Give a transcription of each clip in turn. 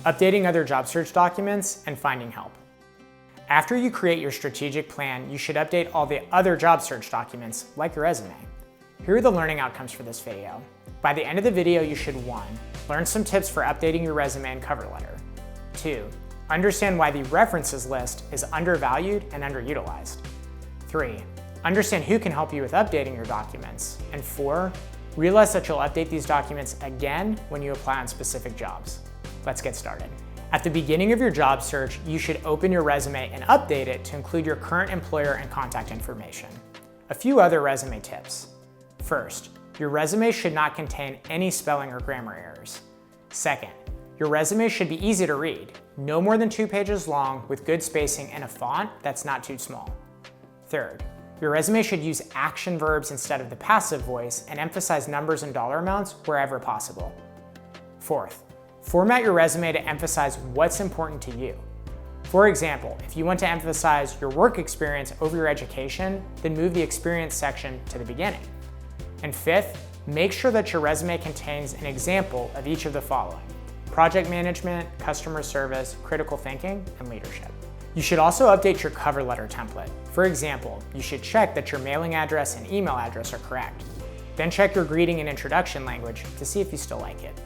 updating other job search documents, and finding help. After you create your strategic plan, you should update all the other job search documents, like your resume. Here are the learning outcomes for this video. By the end of the video, you should 1. Learn some tips for updating your resume and cover letter. 2. Understand why the references list is undervalued and underutilized. 3. Understand who can help you with updating your documents. And 4. Realize that you'll update these documents again when you apply on specific jobs. Let's get started. At the beginning of your job search, you should open your resume and update it to include your current employer and contact information. A few other resume tips. First, your resume should not contain any spelling or grammar errors. Second, your resume should be easy to read, no more than 2 pages long with good spacing and a font that's not too small. Third, your resume should use action verbs instead of the passive voice and emphasize numbers and dollar amounts wherever possible. Fourth, format your resume to emphasize what's important to you. For example, if you want to emphasize your work experience over your education, then move the experience section to the beginning. And fifth, make sure that your resume contains an example of each of the following: project management, customer service, critical thinking, and leadership. You should also update your cover letter template. For example, you should check that your mailing address and email address are correct. Then check your greeting and introduction language to see if you still like it.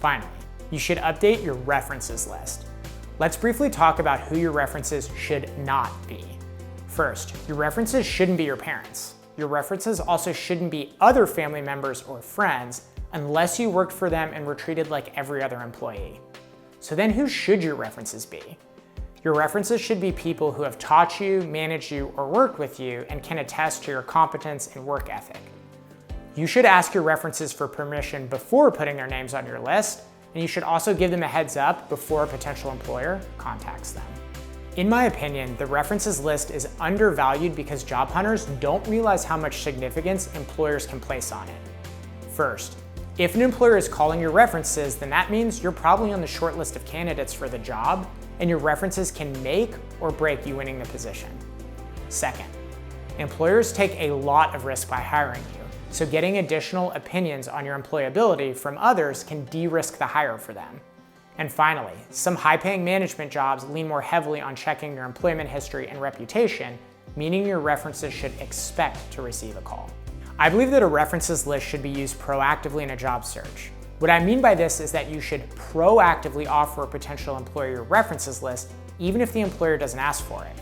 Finally, you should update your references list. Let's briefly talk about who your references should not be. First, your references shouldn't be your parents. Your references also shouldn't be other family members or friends unless you worked for them and were treated like every other employee. So then who should your references be? Your references should be people who have taught you, managed you, or worked with you and can attest to your competence and work ethic. You should ask your references for permission before putting their names on your list, and you should also give them a heads up before a potential employer contacts them. In my opinion, the references list is undervalued because job hunters don't realize how much significance employers can place on it. First, if an employer is calling your references, then that means you're probably on the short list of candidates for the job, and your references can make or break you winning the position. Second, employers take a lot of risk by hiring you, so getting additional opinions on your employability from others can de-risk the hire for them. And finally, some high-paying management jobs lean more heavily on checking your employment history and reputation, meaning your references should expect to receive a call. I believe that a references list should be used proactively in a job search. What I mean by this is that you should proactively offer a potential employer your references list, even if the employer doesn't ask for it.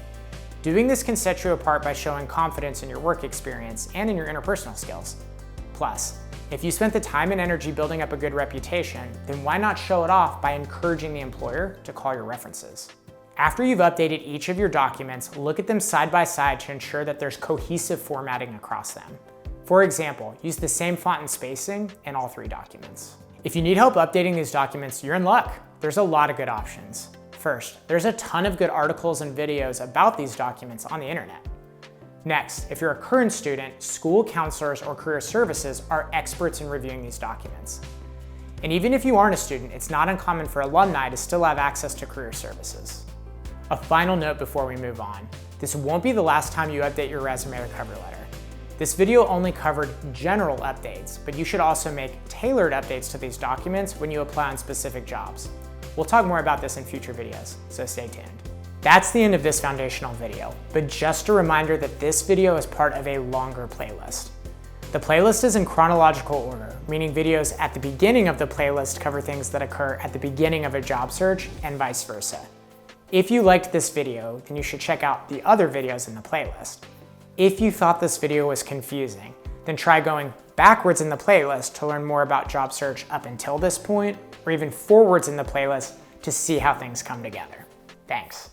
Doing this can set you apart by showing confidence in your work experience and in your interpersonal skills. Plus, if you spent the time and energy building up a good reputation, then why not show it off by encouraging the employer to call your references? After you've updated each of your documents, look at them side by side to ensure that there's cohesive formatting across them. For example, use the same font and spacing in all 3 documents. If you need help updating these documents, you're in luck. There's a lot of good options. First, there's a ton of good articles and videos about these documents on the internet. Next, if you're a current student, school counselors or career services are experts in reviewing these documents. And even if you aren't a student, it's not uncommon for alumni to still have access to career services. A final note before we move on. This won't be the last time you update your resume or cover letter. This video only covered general updates, but you should also make tailored updates to these documents when you apply on specific jobs. We'll talk more about this in future videos, so stay tuned. That's the end of this foundational video, but just a reminder that this video is part of a longer playlist. The playlist is in chronological order, meaning videos at the beginning of the playlist cover things that occur at the beginning of a job search and vice versa. If you liked this video, then you should check out the other videos in the playlist. If you thought this video was confusing, then try going backwards in the playlist to learn more about job search up until this point, or even forwards in the playlist to see how things come together. Thanks.